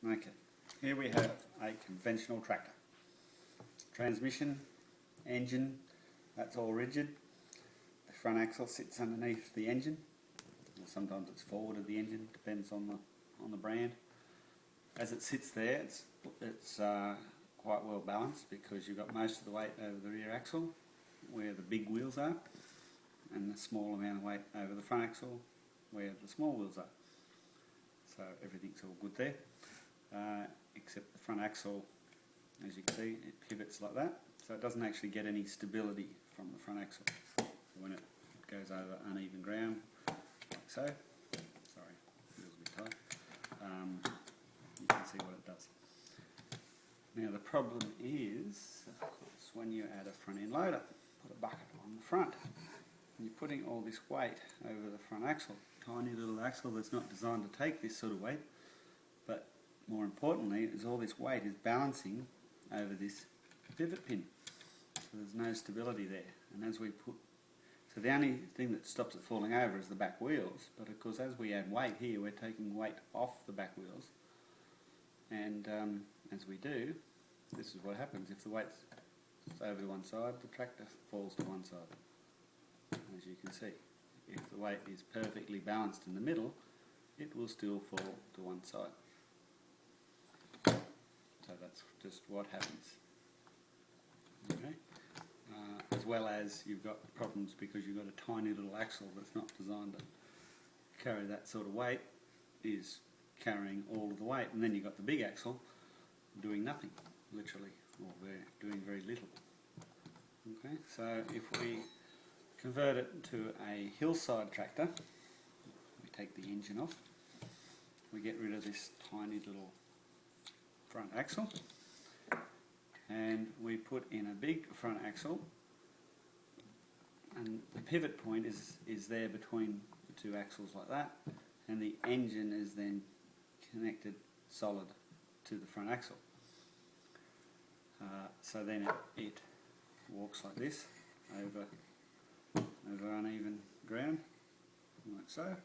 Okay, here we have a conventional tractor. Transmission, engine, that's all rigid. The front axle sits underneath the engine. Sometimes it's forward of the engine, depends on the brand. As it sits there, it's quite well balanced because you've got most of the weight over the rear axle where the big wheels are, and the small amount of weight over the front axle where the small wheels are. So everything's all good there, except the front axle, as you can see, it pivots like that, so it doesn't actually get any stability from the front axle. So when it goes over uneven ground, like so, sorry, feels a bit tight, you can see what it does. Now the problem is, of course, when you add a front end loader, put a bucket on the front, and you're putting all this weight over the front axle, tiny little axle that's not designed to take this sort of weight, but more importantly is all this weight is balancing over this pivot pin, so there's no stability there. And as we put, so the only thing that stops it falling over is the back wheels, but of course as we add weight here, we're taking weight off the back wheels, and as we do, this is what happens. If the weight's over to one side, the tractor falls to one side, as you can see. If the weight is perfectly balanced in the middle, it will still fall to one side. So that's just what happens. Okay. As well as you've got problems because you've got a tiny little axle that's not designed to carry that sort of weight, is carrying all of the weight, and then you've got the big axle doing nothing, literally, or we're doing very little. Okay, so if we convert it to a Hillside tractor, we take the engine off, we get rid of this tiny little front axle, and we put in a big front axle, and the pivot point is there between the two axles like that, and the engine is then connected solid to the front axle. So then it walks like this over uneven ground, like so,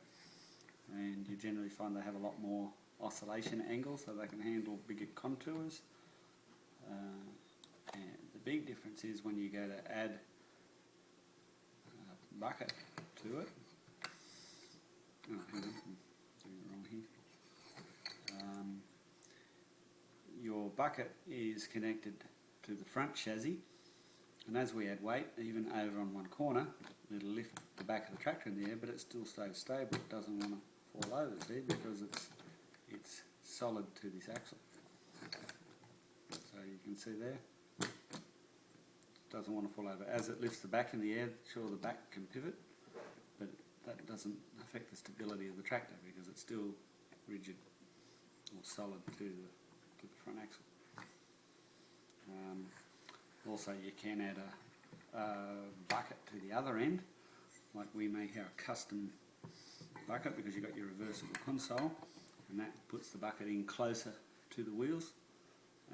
and you generally find they have a lot more oscillation angle so they can handle bigger contours. And the big difference is when you go to add a bucket to it. Oh, hang on, I'm doing it wrong here. Your bucket is connected to the front chassis, and as we add weight, even over on one corner, it'll lift the back of the tractor in the air, but it still stays stable. It doesn't want to fall over, see, because it's solid to this axle. So you can see there, it doesn't want to fall over. As it lifts the back in the air, sure, the back can pivot, but that doesn't affect the stability of the tractor because it's still rigid or solid to the front axle. Also, you can add a bucket to the other end, like we make our custom bucket because you've got your reversible console, and that puts the bucket in closer to the wheels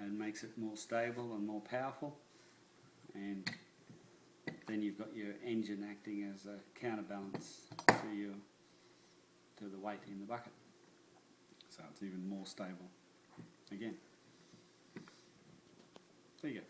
and makes it more stable and more powerful, and then you've got your engine acting as a counterbalance to the weight in the bucket, so it's even more stable again. There you go.